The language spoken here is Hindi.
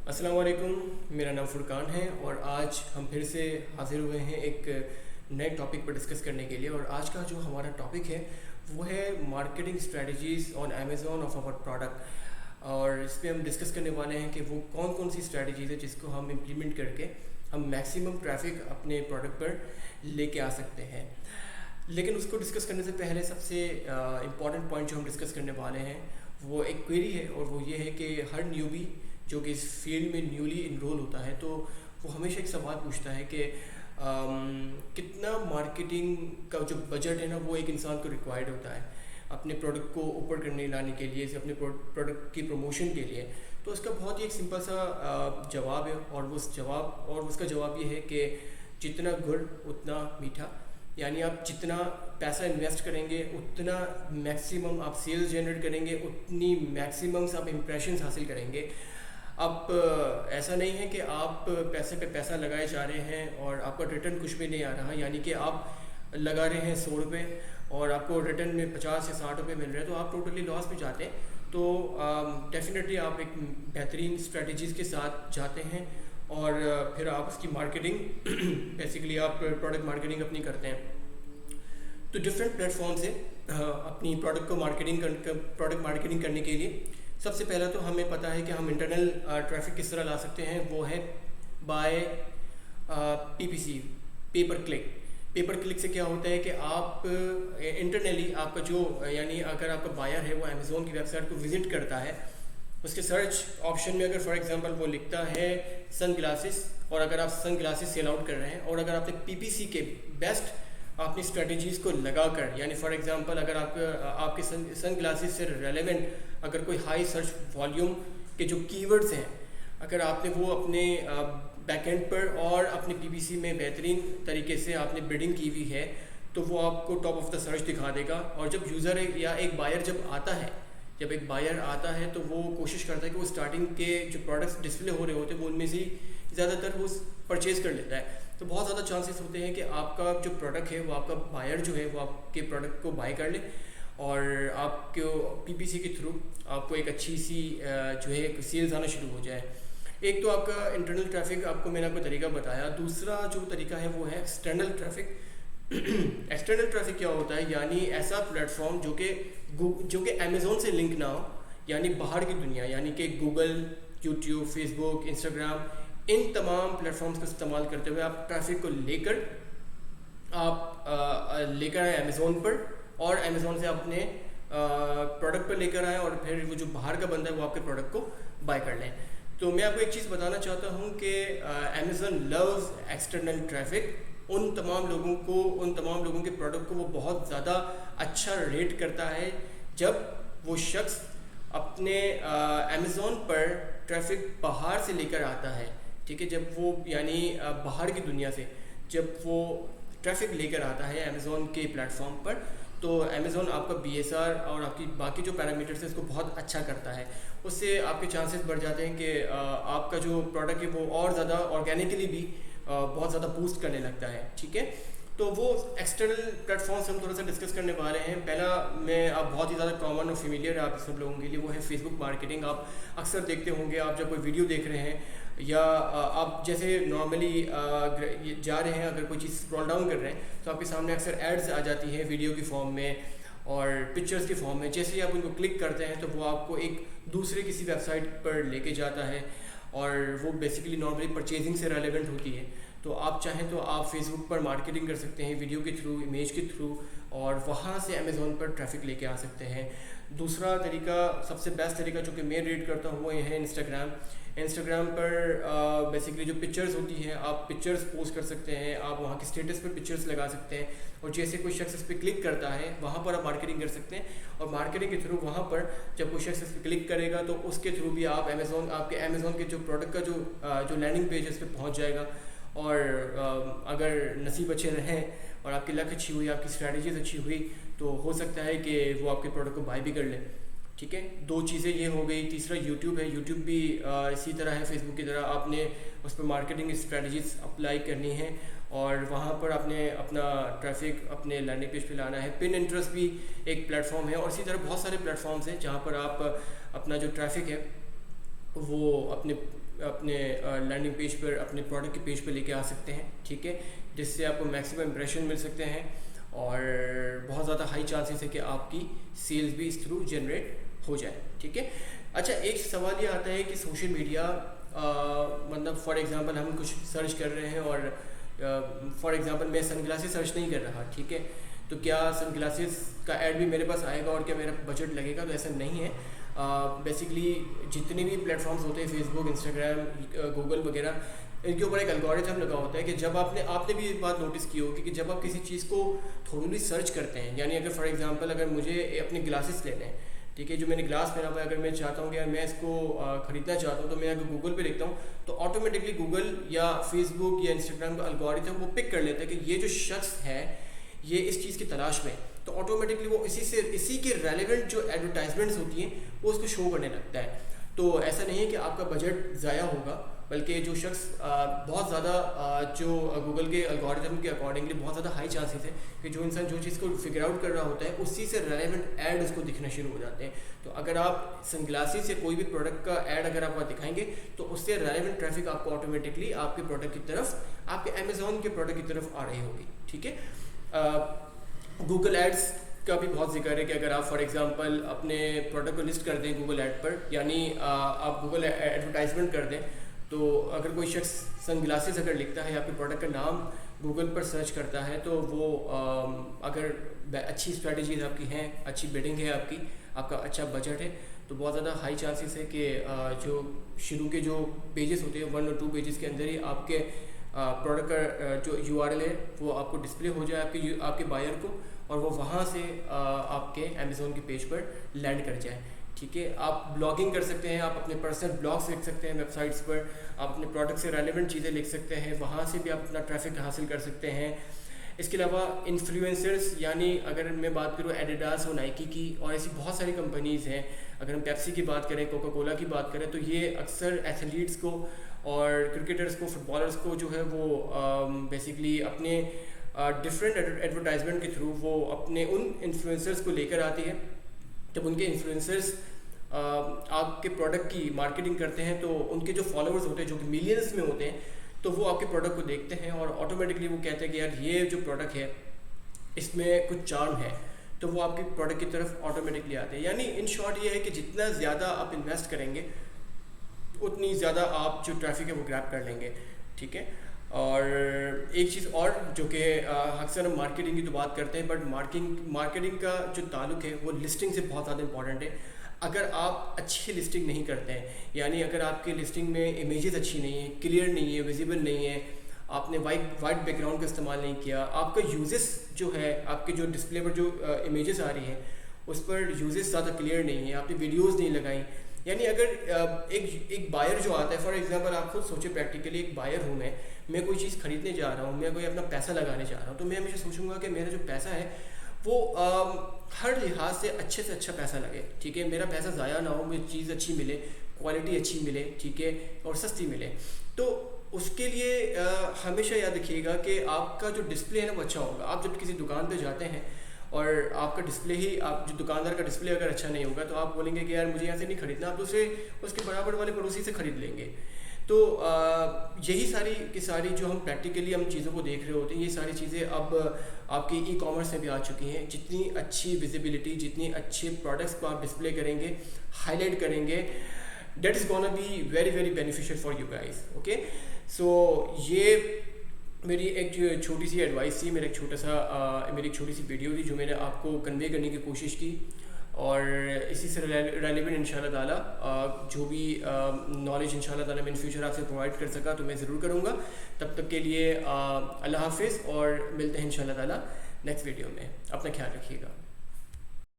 अस्सलाम वालेकुम। मेरा नाम फुरकान है और आज हम फिर से हाज़िर हुए हैं एक नए टॉपिक पर डिस्कस करने के लिए। और आज का जो हमारा टॉपिक है वो है marketing strategies on Amazon of our product. और इस पर हम डिस्कस करने वाले हैं कि वो कौन कौन सी स्ट्रेटजीज़ है जिसको हम इम्प्लीमेंट करके हम मैक्सिमम ट्रैफिक अपने प्रोडक्ट पर लेके आ सकते हैं। लेकिन उसको डिस्कस करने से पहले सबसे इम्पॉर्टेंट पॉइंट जो हम डिस्कस करने वाले हैं वो एक क्वेरी है, और वो ये है कि हर न्यूबी जो कि इस फील्ड में न्यूली इनरोल होता है तो वो हमेशा एक सवाल पूछता है कि कितना मार्केटिंग का जो बजट है ना वो एक इंसान को रिक्वायर्ड होता है अपने प्रोडक्ट को ऊपर करने लाने के लिए, अपने प्रोडक्ट की प्रमोशन के लिए। तो उसका बहुत ही एक सिंपल सा जवाब है, और उसका जवाब ये है कि जितना गुड़ उतना मीठा। यानी आप जितना पैसा इन्वेस्ट करेंगे उतना मैक्सिमम आप सेल्स जनरेट करेंगे, उतनी मैक्सिमम आप इम्प्रेशंस हासिल करेंगे। अब ऐसा नहीं है कि आप पैसे पे पैसा लगाए जा रहे हैं और आपका रिटर्न कुछ भी नहीं आ रहा। यानी कि आप लगा रहे हैं 100 रुपये और आपको रिटर्न में 50 या 60 रुपये मिल रहे हैं, तो आप टोटली लॉस में जाते हैं। तो डेफिनेटली आप एक बेहतरीन स्ट्रेटजीज़ के साथ जाते हैं और फिर आप उसकी मार्केटिंग बेसिकली आप प्रोडक्ट मार्केटिंग अपनी करते हैं। तो डिफरेंट प्लेटफॉर्म से अपनी प्रोडक्ट मार्केटिंग करने के लिए सबसे पहला तो हमें पता है कि हम इंटरनल ट्रैफिक किस तरह ला सकते हैं। वो है बाय पीपीसी, पेपर क्लिक से क्या होता है कि आप इंटरनली आपका जो यानी अगर आपका बायर है वो अमेज़ॉन की वेबसाइट को विज़िट करता है, उसके सर्च ऑप्शन में अगर फॉर एग्जांपल वो लिखता है सन ग्लासेस, और अगर आप सन ग्लासेस सेल आउट कर रहे हैं और अगर आपने पीपीसी के बेस्ट अपनी स्ट्रेटजीज़ को लगाकर, यानी फॉर एग्जांपल अगर आपके सन ग्लासेस से रेलेवेंट अगर कोई हाई सर्च वॉल्यूम के जो कीवर्ड्स हैं अगर आपने वो अपने बैकएंड पर और अपने पीपीसी में बेहतरीन तरीके से आपने बिडिंग की हुई है तो वो आपको टॉप ऑफ द सर्च दिखा देगा। और जब यूज़र या एक बायर जब एक बायर आता है तो वो कोशिश करता है कि वो स्टार्टिंग के जो प्रोडक्ट्स डिस्प्ले हो रहे होते हैं वो उनमें से ज़्यादातर वो परचेज़ कर लेता है। तो बहुत ज़्यादा चांसेस होते हैं कि आपका जो प्रोडक्ट है वो आपका बायर जो है वो आपके प्रोडक्ट को बाय कर ले और आपको पीपीसी के थ्रू आपको एक अच्छी सी जो है सेल्स आना शुरू हो जाए। एक तो आपका इंटरनल ट्रैफिक आपको मैंने आपको तरीका बताया। दूसरा जो तरीका है वो है एक्सटर्नल ट्रैफिक। एक्सटर्नल ट्रैफिक क्या होता है, यानी ऐसा प्लेटफॉर्म जो कि अमेज़ॉन से लिंक ना हो, यानी बाहर की दुनिया, यानी कि गूगल, यूट्यूब, फेसबुक, इंस्टाग्राम, इन तमाम प्लेटफॉर्म्स का इस्तेमाल करते हुए आप ट्रैफिक को लेकर आए अमेज़ॉन पर और अमेज़ॉन से अपने प्रोडक्ट पर लेकर आए और फिर वो जो बाहर का बंदा है वो आपके प्रोडक्ट को बाय कर लें। तो मैं आपको एक चीज़ बताना चाहता हूँ कि अमेज़ॉन लव्स एक्सटर्नल ट्रैफिक। उन तमाम लोगों के प्रोडक्ट को वो बहुत ज़्यादा अच्छा रेट करता है जब वो शख्स अपने अमेज़ॉन पर ट्रैफिक बाहर से लेकर आता है। ठीक है, जब वो यानी बाहर की दुनिया से जब वो ट्रैफिक लेकर आता है अमेज़ॉन के प्लेटफॉर्म पर, तो अमेज़ॉन आपका BSR और आपकी बाकी जो पैरामीटर्स है इसको बहुत अच्छा करता है। उससे आपके चांसेस बढ़ जाते हैं कि आपका जो प्रोडक्ट है वो और ज़्यादा ऑर्गेनिकली भी बहुत ज़्यादा बूस्ट करने लगता है। ठीक है, तो वो एक्सटर्नल प्लेटफॉर्म्स हम थोड़ा सा डिस्कस करने वाले हैं। पहला आप बहुत ही ज़्यादा कॉमन और फेमिलियर है आप सब लोगों के लिए, वो है फेसबुक मार्केटिंग। आप अक्सर देखते होंगे, आप जब कोई वीडियो देख रहे हैं या आप जैसे नॉर्मली जा रहे हैं, अगर कोई चीज़ स्क्रॉल डाउन कर रहे हैं तो आपके सामने अक्सर एड्स आ जाती हैं वीडियो की फॉर्म में और पिक्चर्स की फॉर्म में। जैसे ही आप उनको क्लिक करते हैं तो वो आपको एक दूसरे किसी वेबसाइट पर लेके जाता है और वो बेसिकली नॉर्मली परचेजिंग से रेलेवेंट होती है। तो आप चाहें तो आप फेसबुक पर मार्केटिंग कर सकते हैं वीडियो के थ्रू, इमेज के थ्रू, और वहाँ से अमेज़ॉन पर ट्रैफिक लेके आ सकते हैं। दूसरा तरीका, सबसे बेस्ट तरीका जो कि मैं रीड करता हूँ वो ये है इंस्टाग्राम पर बेसिकली जो पिक्चर्स होती हैं आप पिक्चर्स पोस्ट कर सकते हैं, आप वहाँ के स्टेटस पर पिक्चर्स लगा सकते हैं और जैसे कोई शख्स इस पर क्लिक करता है वहाँ पर आप मार्केटिंग कर सकते हैं। और मार्केटिंग के थ्रू वहाँ पर जब कोई शख्स इस पर क्लिक करेगा तो उसके थ्रू भी आप आपके अमेज़ॉन के जो प्रोडक्ट का जो लैंडिंग पेज है उस पर पहुँच जाएगा। और अगर नसीब अच्छे रहें और आपकी लक अच्छी हुई, आपकी स्ट्रैटेजीज अच्छी हुई, तो हो सकता है कि वो आपके प्रोडक्ट को बाय भी कर ले। ठीक है, दो चीज़ें ये हो गई। तीसरा यूट्यूब है। यूट्यूब भी इसी तरह है, फेसबुक की तरह आपने उस पर मार्केटिंग स्ट्रेटजीज अप्लाई करनी है और वहाँ पर आपने अपना ट्रैफिक अपने लैंडिंग पेज पे लाना है। पिन इंटरेस्ट भी एक प्लेटफॉर्म है और इसी तरह बहुत सारे प्लेटफॉर्म्स हैं जहाँ पर आप अपना जो ट्रैफिक है वो अपने अपने लैंडिंग पेज पर, अपने प्रोडक्ट के पेज पर लेके आ सकते हैं, ठीक है, जिससे आपको मैक्सिमम इंप्रेशन मिल सकते हैं और बहुत ज़्यादा हाई चांसेस है कि आपकी सेल्स भी इस थ्रू जनरेट हो जाए, ठीक है। अच्छा, एक सवाल ये आता है कि सोशल मीडिया मतलब फॉर एग्जांपल हम कुछ सर्च कर रहे हैं और फॉर एग्जांपल मैं सनग्लासेस सर्च नहीं कर रहा, ठीक है, तो क्या सनग्लासेस का ऐड भी मेरे पास आएगा और क्या मेरा बजट लगेगा? तो ऐसा नहीं है। बेसिकली जितने भी प्लेटफॉर्म्स होते हैं, फेसबुक, इंस्टाग्राम, गूगल वगैरह, इनके ऊपर एक एल्गोरिथम लगा होता है कि जब आपने भी एक बात नोटिस की होगी कि जब आप किसी चीज़ को थोड़ी सर्च करते हैं, यानी अगर फॉर एग्जांपल अगर मुझे अपने ग्लासेस लेने हैं, ठीक है, जो मैंने ग्लास पहना हुआ है, अगर मैं चाहता हूँ कि यार मैं इसको ख़रीदना चाहता हूँ, तो मैं अगर गूगल पे लिखता हूँ तो ऑटोमेटिकली गूगल या फेसबुक या इंस्टाग्राम का एल्गोरिथम वो पिक कर लेता है कि ये जो शख्स है ये इस चीज़ की तलाश में, तो ऑटोमेटिकली वो इसी के रेलेवेंट जो एडवर्टाइजमेंट्स होती हैं वो उसको शो करने लगता है। तो ऐसा नहीं है कि आपका बजट ज़ाया होगा, बल्कि जो शख्स बहुत ज़्यादा जो गूगल के एल्गोरिथम के अकॉर्डिंगली बहुत ज़्यादा हाई चांसेस है कि जो इंसान जो चीज़ को फिगर आउट कर रहा होता है उसी से रेलेवेंट ऐड उसको दिखना शुरू हो जाते हैं। तो अगर आप सनग्लासेस या कोई भी प्रोडक्ट का ऐड अगर आप दिखाएंगे तो उससे रेलेवेंट ट्रैफिक आपको ऑटोमेटिकली आपके प्रोडक्ट की तरफ, आपके अमेज़ॉन के प्रोडक्ट की तरफ आ रही होगी, ठीक है। गूगल एड्स का भी बहुत जिक्र है कि अगर आप फॉर एग्जांपल अपने प्रोडक्ट को लिस्ट कर दें गूगल ऐड पर, यानी आप गूगल एडवर्टाइजमेंट कर दें, तो अगर कोई शख्स सनग्लासेस अगर लिखता है या आपके प्रोडक्ट का नाम गूगल पर सर्च करता है, तो वो अगर अच्छी स्ट्रेटजीज आपकी हैं, अच्छी बिडिंग है आपकी, आपका अच्छा बजट है, तो बहुत ज़्यादा हाई चांसेस है कि जो शुरू के जो पेजेस होते हैं 1 और 2 पेजेस के अंदर ही आपके प्रोडक्ट का जो URL है वो आपको डिस्प्ले हो जाए आपके बायर को, और वो वहाँ से आपके अमेज़ॉन के पेज पर लैंड कर जाए, ठीक है। आप ब्लॉगिंग कर सकते हैं, आप अपने पर्सनल ब्लॉग्स लिख सकते हैं वेबसाइट्स पर, आप अपने प्रोडक्ट से रेलेवेंट चीज़ें लिख सकते हैं, वहाँ से भी आप अपना ट्रैफिक हासिल कर सकते हैं। इसके अलावा इन्फ्लुएंसर्स, यानी अगर मैं बात करूँ एडिडास और नाइकी की, और ऐसी बहुत सारी कंपनीज़ हैं, अगर हम पेप्सी की बात करें, कोका कोला की बात करें, तो ये अक्सर एथलीट्स को और क्रिकेटर्स को, फुटबॉलर्स को जो है वो बेसिकली अपने डिफरेंट एडवर्टाइजमेंट के थ्रू वो अपने उन इन्फ्लुएंसर्स को लेकर आती है। जब उनके इन्फ्लुएंसर्स आपके प्रोडक्ट की मार्केटिंग करते हैं तो उनके जो फॉलोअर्स होते हैं, जो कि मिलियंस में होते हैं, तो वो आपके प्रोडक्ट को देखते हैं और ऑटोमेटिकली वो कहते हैं कि यार ये जो प्रोडक्ट है इसमें कुछ चार्म है, तो वो आपके प्रोडक्ट की तरफ ऑटोमेटिकली आते हैं। यानी इन शॉर्ट ये है कि जितना ज़्यादा आप इन्वेस्ट करेंगे उतनी ज़्यादा आप जो ट्रैफिक है वो ग्रैब कर लेंगे, ठीक है। और एक चीज़ और जो कि अक्सर हम मार्केटिंग की तो बात करते हैं, बट मार्केटिंग का जो ताल्लुक है वो लिस्टिंग से बहुत ज़्यादा इंपॉर्टेंट है। अगर आप अच्छी लिस्टिंग नहीं करते हैं, यानी अगर आपकी लिस्टिंग में इमेजेस अच्छी नहीं है, क्लियर नहीं है, विजिबल नहीं है, आपने वाइट बैकग्राउंड का इस्तेमाल नहीं किया, आपका यूजेस जो है, आपके जो डिस्प्ले पर जो इमेजेस आ रही हैं उस पर यूजेस ज़्यादा क्लियर नहीं है, आपने वीडियोज़ नहीं लगाई, यानी अगर एक बायर जो आता है, फॉर एग्जांपल आप खुद सोचे प्रैक्टिकली, एक बायर हूँ मैं कोई चीज़ खरीदने जा रहा हूँ, मैं कोई अपना पैसा लगाने जा रहा हूँ, तो मैं हमेशा सोचूंगा कि मेरा जो पैसा है वो हर लिहाज से अच्छा पैसा लगे, ठीक है, मेरा पैसा ज़ाया ना हो, मुझे चीज़ अच्छी मिले, क्वालिटी अच्छी मिले, ठीक है, और सस्ती मिले। तो उसके लिए हमेशा याद रखिएगा कि आपका जो डिस्प्ले है ना वो अच्छा होगा। आप जब किसी दुकान पे जाते हैं और आपका डिस्प्ले ही, आप जो दुकानदार का डिस्प्ले अगर अच्छा नहीं होगा तो आप बोलेंगे कि यार मुझे यहाँ से नहीं खरीदना, आप दूसरे उसके बराबर वाले पड़ोसी से ख़रीद लेंगे। तो यही सारी की सारी जो हम प्रैक्टिकली हम चीज़ों को देख रहे होते हैं, ये सारी चीज़ें अब आपकी ई-कॉमर्स में भी आ चुकी हैं। जितनी अच्छी विजिबिलिटी, जितनी अच्छे प्रोडक्ट्स को आप डिस्प्ले करेंगे, हाईलाइट करेंगे, that is gonna be very very beneficial for you guys, okay. So ये मेरी एक छोटी सी एडवाइस थी, मेरी एक छोटी सी वीडियो थी जो मैंने आपको कन्वे करने की कोशिश की, और इसी से रेलेवेंट इंशाल्लाह ताला जो भी नॉलेज इंशाल्लाह ताला मैं इन फ्यूचर आपसे प्रोवाइड कर सका तो मैं ज़रूर करूँगा। तब तक के लिए अल्लाह हाफिज़, और मिलते हैं इंशाल्लाह ताला नेक्स्ट वीडियो में। अपना ख्याल रखिएगा।